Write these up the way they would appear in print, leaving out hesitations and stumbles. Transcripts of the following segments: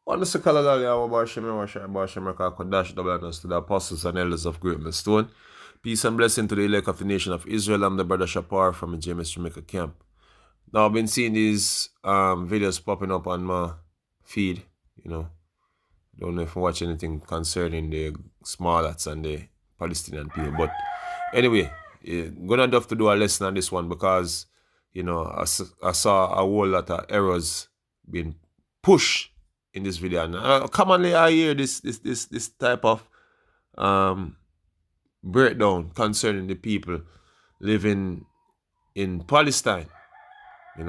On the second of Kodash to the apostles and elders of Great Millstone. Peace and blessing to the elect of the nation of Israel. I'm the brother Shapar from the James Jamaica camp. Now I've been seeing these videos popping up on my feed, Don't know if I watch anything concerning the small hats and the Palestinian people. But anyway, gonna have to do a lesson on this one because, I saw a whole lot of errors being pushed in this video. And commonly I hear this type of breakdown concerning the people living in Palestine. They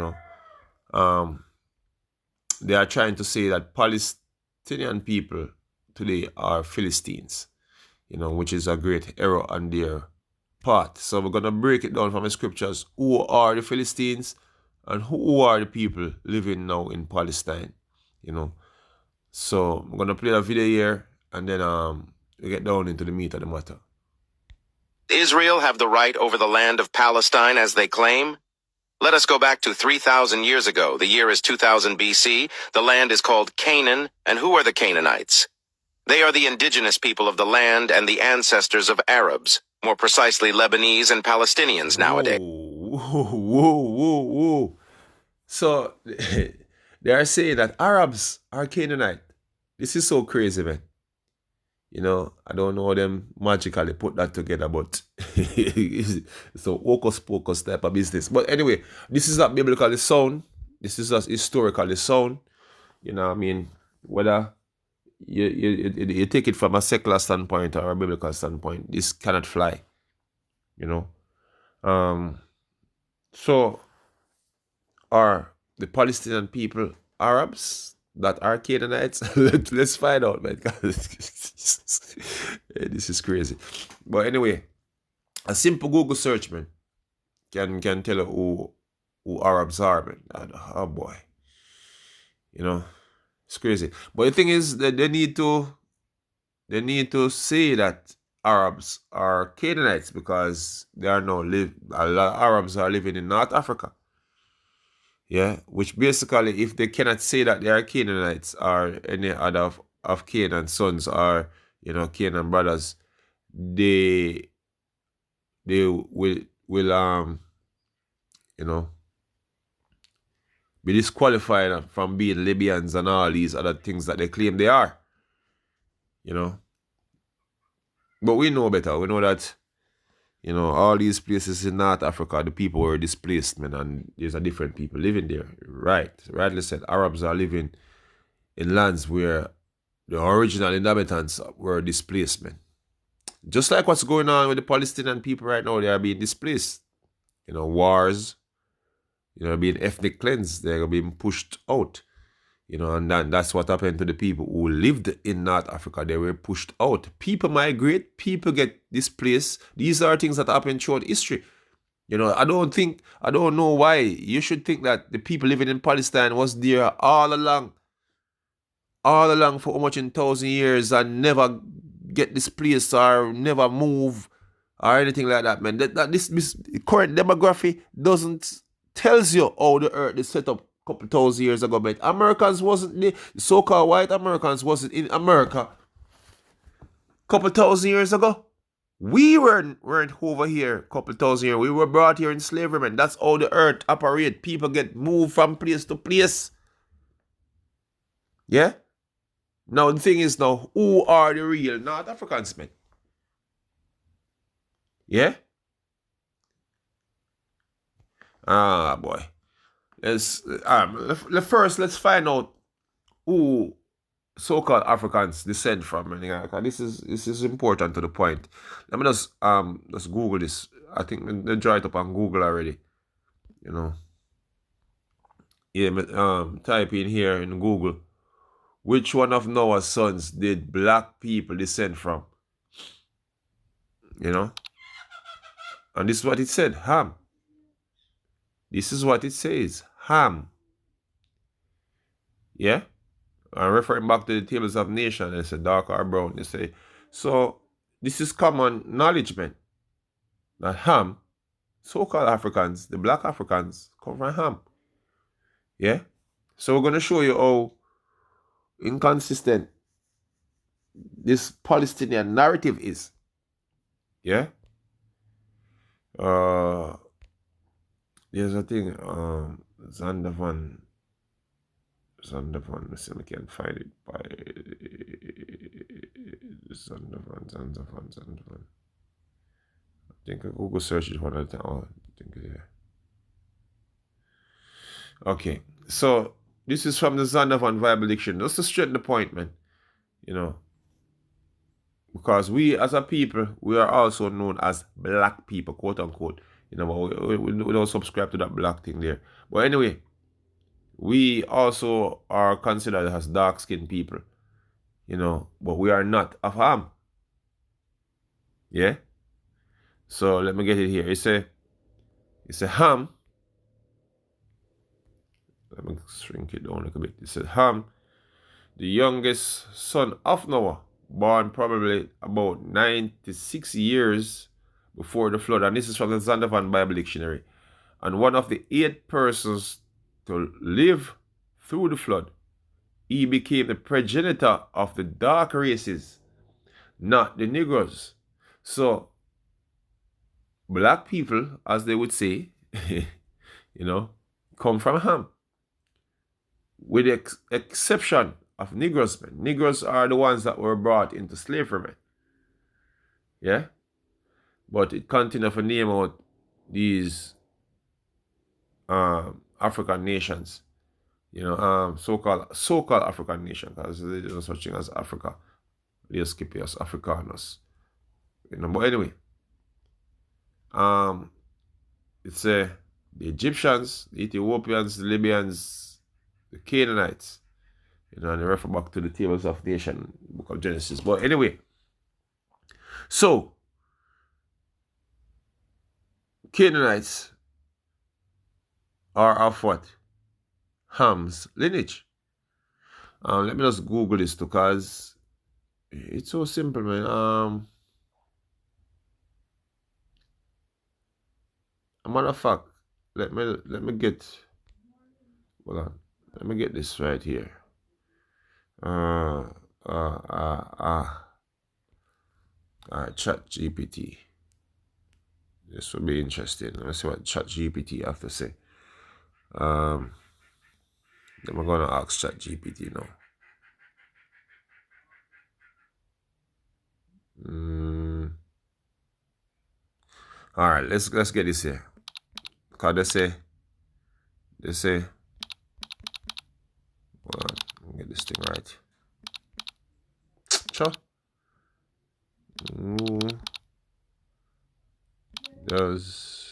are trying to say that Palestinian people today are Philistines, which is a great error on their part. So we're going to break it down from the scriptures. Who are the Philistines and who are the people living now in Palestine, So I'm going to play a video here and then we get down into the meat of the matter. Israel have the right over the land of Palestine as they claim? Let us go back to 3,000 years ago. The year is 2000 BC. The land is called Canaan. And who are the Canaanites? They are the indigenous people of the land and the ancestors of Arabs, more precisely Lebanese and Palestinians nowadays. Whoa. So they are saying that Arabs are Canaanite. This is so crazy, man. I don't know how them magically put that together, but it's a hocus pocus type of business. But anyway, this is not biblically sound. This is just historically sound. Whether you take it from a secular standpoint or a biblical standpoint, this cannot fly. So are the Palestinian people Arabs that are Canaanites? Let's find out, man. This is crazy. But anyway, a simple Google search, man, can tell you who Arabs are, man. Oh boy. It's crazy. But the thing is that they need to say that Arabs are Canaanites because they are now a lot of Arabs are living in North Africa. Yeah, which basically, if they cannot say that they are Canaanites or any other of Canaan's sons or, Canaan brothers, they will be disqualified from being Libyans and all these other things that they claim they are. But we know better. We know that, all these places in North Africa, the people were displaced, man, and there's a different people living there. Right. Rightly said, Arabs are living in lands where the original inhabitants were displaced, man. Just like what's going on with the Palestinian people right now, they are being displaced. Wars, being ethnic cleansed, they're being pushed out. And that's what happened to the people who lived in North Africa. They were pushed out. People migrate, people get displaced. These are things that happen throughout history. I don't know why you should think that the people living in Palestine was there all along for how much in 1,000 years and never get displaced or never move or anything like that, man. This current demography doesn't tells you how the earth is set up couple 1,000 years ago, but Americans wasn't the so-called white Americans wasn't in America couple 1,000 years ago. We weren't over here couple 1,000 years. We were brought here in slavery, man. That's how the earth operates. People get moved from place to place. Yeah? Now the thing is now, who are the real North Africans, man? Yeah? Ah, boy. Let's find out who so-called Africans descend from. And this is important to the point. Let me just Google this. I think they draw it up on Google already. Yeah, type in here in Google, which one of Noah's sons did black people descend from? And this is what it said, Ham. This is what it says, Ham. Yeah? I'm referring back to the tables of nation. They say dark or brown. They say, so this is common knowledge, man. That Ham, so-called Africans, the black Africans, come from Ham. Yeah? So we're going to show you how inconsistent this Palestinian narrative is. Yeah? There's a thing, Zandervan, let's see if I can find it by Zandervan. I think I Google search it one at a time. Oh, I think, yeah. Okay, so this is from the Zandervan Bible Dictionary. Just to straighten the point, man. You know, because we as a people, we are also known as black people, quote unquote. You know, but we don't subscribe to that black thing there. But anyway, we also are considered as dark-skinned people, you know, but we are not of Ham. Yeah? So let me get it here. It's a Ham. Let me shrink it down a little bit. It says Ham, the youngest son of Noah, born probably about 96 years before the flood. And this is from the Zandervan Bible Dictionary. And one of the 8 persons to live through the flood. He became the progenitor of the dark races, not the Negroes. So, black people, as they would say, you know, come from Ham. With the exception of Negroes, man. Negroes are the ones that were brought into slavery, man. Yeah? But it continues to name out these African nations. You know, so-called African nation, because there's no such thing as Africa. They skip us, Africanus. You know, but anyway, it's the Egyptians, the Ethiopians, the Libyans, the Canaanites. You know, and they refer back to the tables of nation, book of Genesis. But anyway, so Canaanites are of what? Ham's lineage. Let me just Google this because it's so simple, man. A matter of fact, let me get, hold on, let me get this right here. Chat GPT. This will be interesting. Let's see what Chat GPT have to say. Then we're gonna ask Chat GPT now. All right, let's get this here. Cause they say, hold on, let me get this thing right. Sure. Does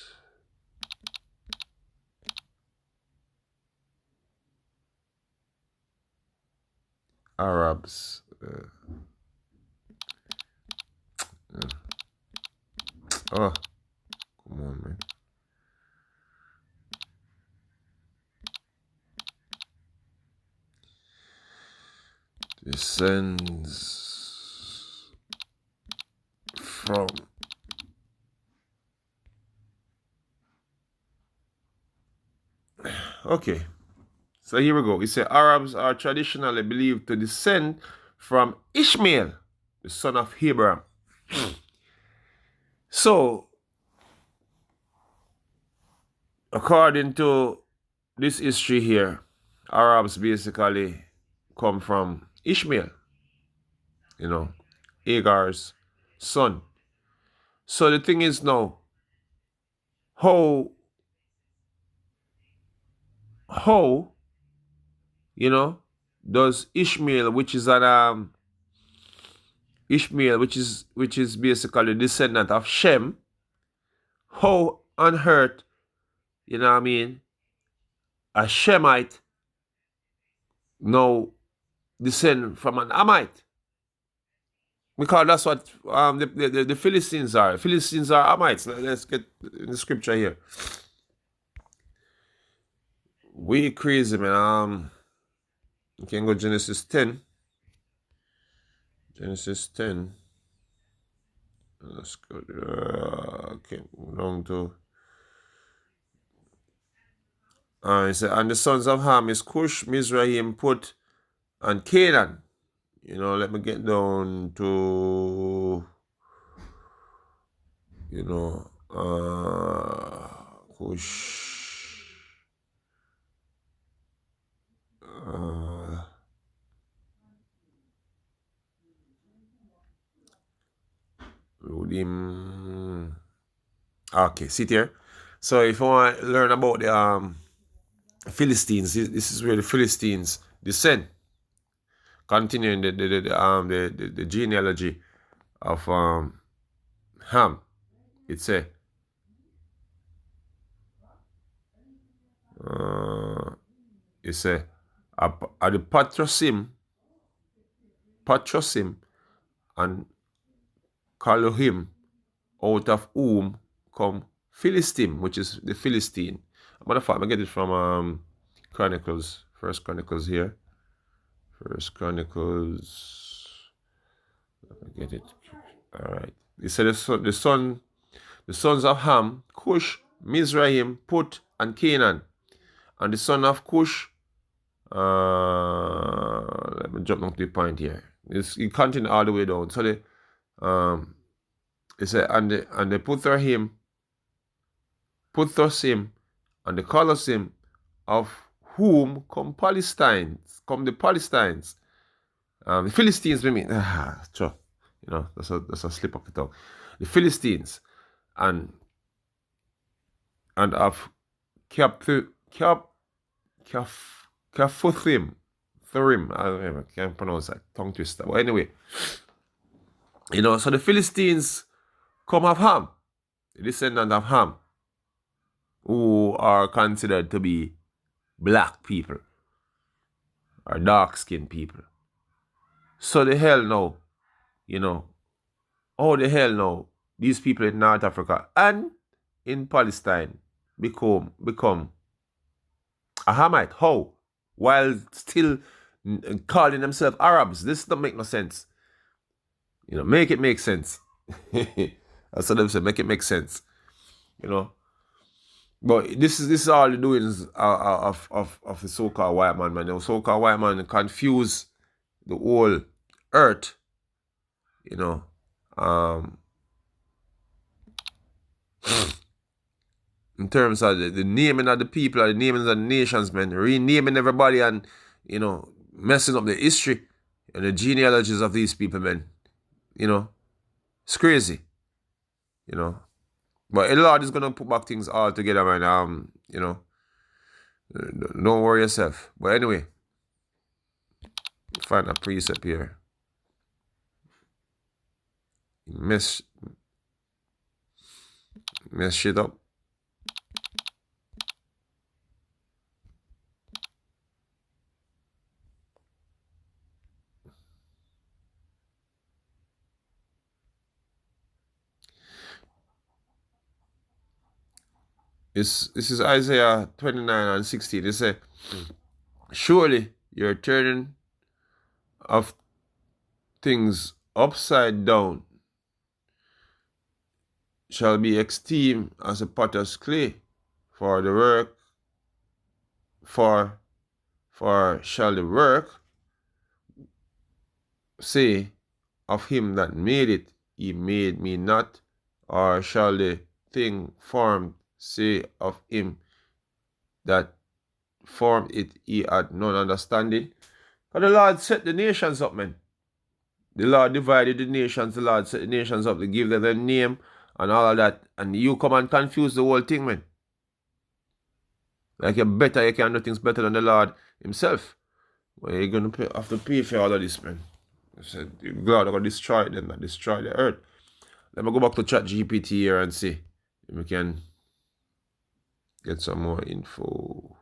Arabs oh, come on, man. Descends from okay. So here we go. It says Arabs are traditionally believed to descend from Ishmael, the son of Abraham. So, according to this history here, Arabs basically come from Ishmael, you know, Hagar's son. So the thing is now, how, you know, does Ishmael, which is an Ishmael, which is basically descendant of Shem, how on earth, you know what I mean, a Shemite now descend from an Amite? Because that's what the Philistines are. Philistines are Amites. Let's get the scripture here. We crazy, man. You can go Genesis 10. Genesis 10. Let's go. Okay, down to. It said, and the sons of Ham is Cush, Mizraim, Put, and Canaan. Let me get down to, Cush. Ludim. Okay, sit here. So if you want to learn about the Philistines, this is where the Philistines descend. Continuing the genealogy of Ham. It's a it's a the Patrosim and Kalohim, out of whom come Philistine, which is the Philistine. Matter of fact, I get it from Chronicles, First Chronicles here. First Chronicles. Let me get it. All right. He said the sons of Ham, Cush, Mizraim, Put, and Canaan, and the son of Cush. Let me jump down to the point here. It continue all the way down. So it said, and they Puthosim, and the Colosim, of whom come the Palestinians. The Philistines, we mean, sure, that's a slip of the tongue. The Philistines, and of Kaphuthim, Thurim, I can't pronounce that, tongue twister. But anyway, so the Philistines come of Ham, the descendant of Ham, who are considered to be black people or dark-skinned people. So the hell now, how the hell now these people in North Africa and in Palestine become a Hamite? How? While still calling themselves Arabs. This don't make no sense. Make it make sense. That's what them say. Make it make sense. But this is all the doings of the so-called white man, man. The so-called white man confuse the whole earth, in terms of the naming of the people, the naming of the nations, man, renaming everybody and, messing up the history and the genealogies of these people, man. It's crazy, But the Lord is going to put back things all together, man. Don't worry yourself. But anyway, find a precept here. Mess shit up. This is Isaiah 29:16. It says, surely your turning of things upside down shall be esteemed as a potter's clay, for the work, for shall the work say of him that made it, he made me not, or shall the thing formed say of him that formed it, he had none understanding? But the Lord set the nations up, man. The Lord divided the nations, the Lord set the nations up to give them a name and all of that. And you come and confuse the whole thing, man. Like you can do things better than the Lord himself. Well, you're going to have to pay for all of this, man. I said, God, I'm going to destroy them, destroy the earth. Let me go back to ChatGPT here and see if we can get some more info.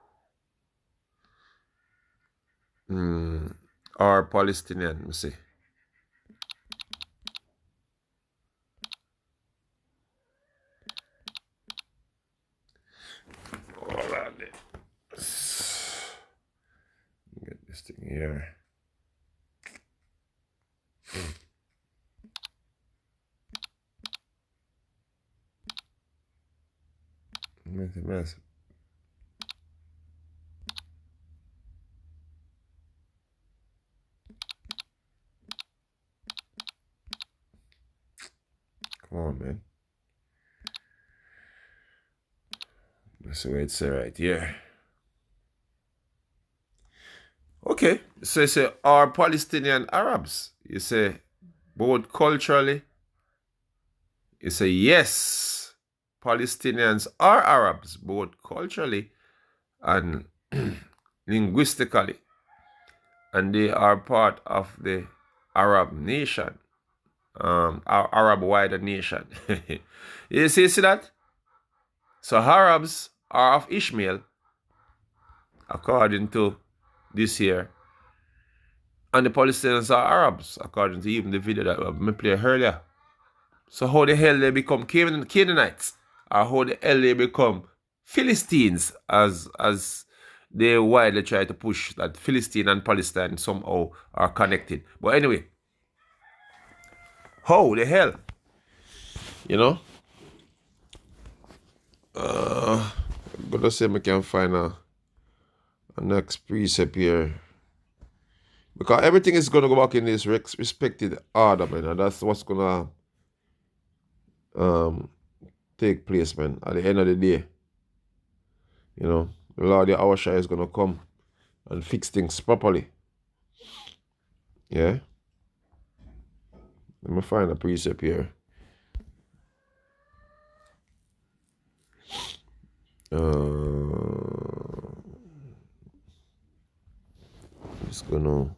Or Palestinian, let me see. Hold on. Get this thing here. Mess. Come on, man. That's the way it's right here. Okay. So you say, are Palestinian Arabs? You say, both culturally? You say, yes. Palestinians are Arabs, both culturally and linguistically. And they are part of the Arab nation. Our Arab wider nation. You see that? So Arabs are of Ishmael, according to this here. And the Palestinians are Arabs, according to even the video that I played earlier. So how the hell they become Canaanites? Or how the hell they become Philistines, as they widely try to push that Philistine and Palestine somehow are connected. But anyway, how the hell? You know? I'm gonna see if I can find a next precept here. Because everything is gonna go back in this respected order, man, and that's what's gonna take place, man, at the end of the day. You know, the Lord the Awashai is gonna come and fix things properly. Yeah? Let me find a precept here. Just gonna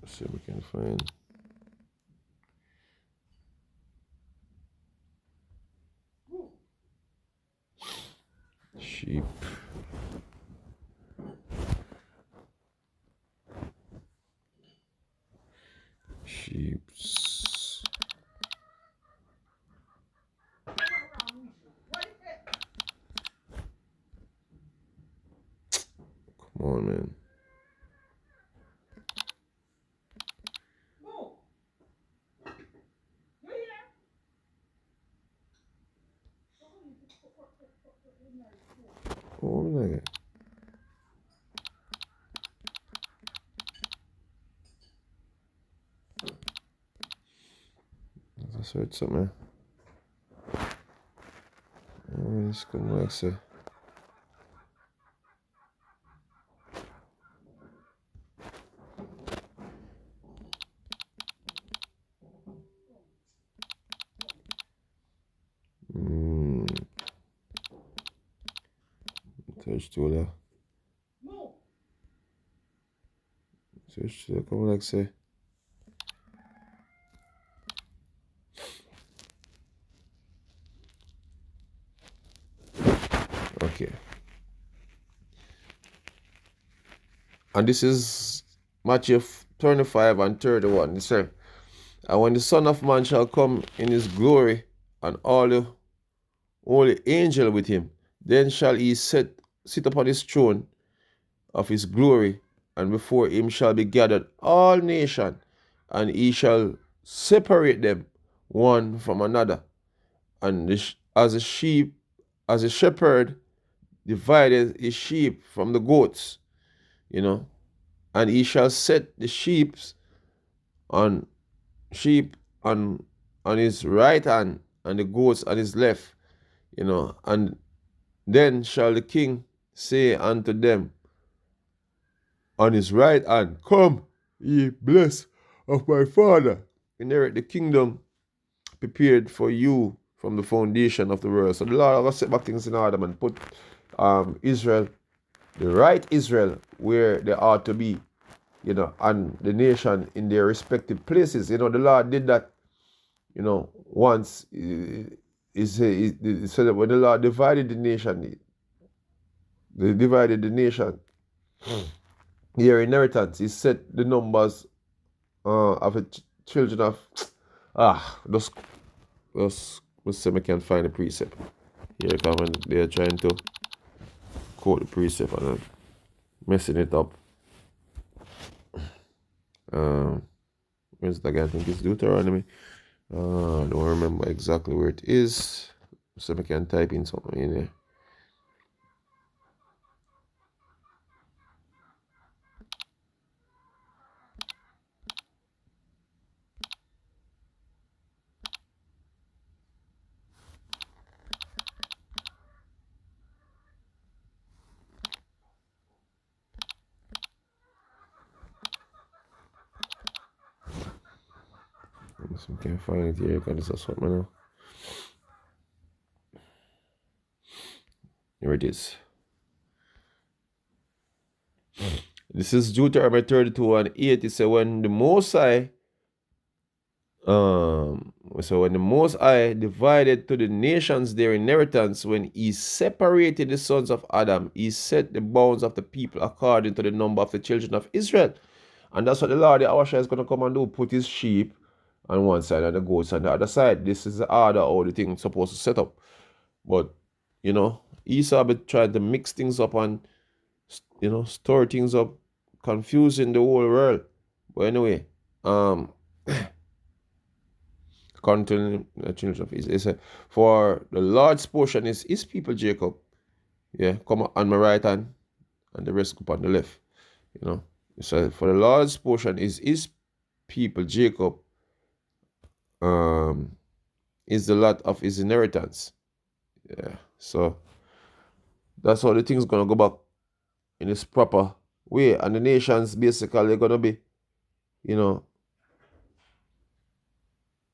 see if we can find sheep. Sheeps. Come on, man. Hold on a minute. I search something. It's come like say. Search tool there. Search tool come like say. Okay. And this is Matthew 25 and 31. It says, and when the Son of Man shall come in his glory, and all the holy angel with him, then shall he sit upon his throne of his glory, and before him shall be gathered all nations, and he shall separate them one from another, and as a shepherd divided his sheep from the goats, you know, and he shall set the sheep on his right hand, and the goats on his left, you know, and then shall the king say unto them on his right hand, come, ye blessed of my Father, inherit the kingdom prepared for you from the foundation of the world. So the Lord will set back things in order and put Israel, the right Israel, where they ought to be, you know, and the nation in their respective places. You know, the Lord did that, you know, once. He said that when the Lord divided the nation, their inheritance, he set the numbers of the children of let's see if I can find a precept. Here come when they're trying to quote the precept and messing it up. Where's it again? I think it's Deuteronomy. I don't remember exactly where it is. So I can type in something in there. So you can find it here, because this is what now. Here it is. This is Deuteronomy 32 and 8. It says, when the Most High so when the Most High divided to the nations their inheritance, when he separated the sons of Adam, he set the bounds of the people according to the number of the children of Israel. And that's what the Lord, the Awasha, is going to come and do, put his sheep on one side and the goats on the other side. This is the order how the thing is supposed to set up. But, you know, Esau be trying to mix things up and, you know, store things up, confusing the whole world. But anyway, according to the children of Israel, for the Lord's portion is his people Jacob. Yeah, come on my right hand and the rest upon the left. You know. So for the Lord's portion is his people Jacob, is the lot of his inheritance. Yeah. So that's how the thing's gonna go back in its proper way. And the nations basically gonna be, you know,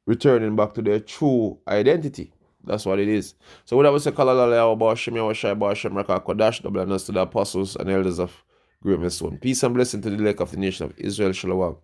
returning back to their true identity. That's what it is. So what I would say, Kalalala, Bashim, Yawashai, Bashim, Raka, Kodash, double honors to the apostles and elders of Great Stone. Peace and blessing to the lake of the nation of Israel. Shalom.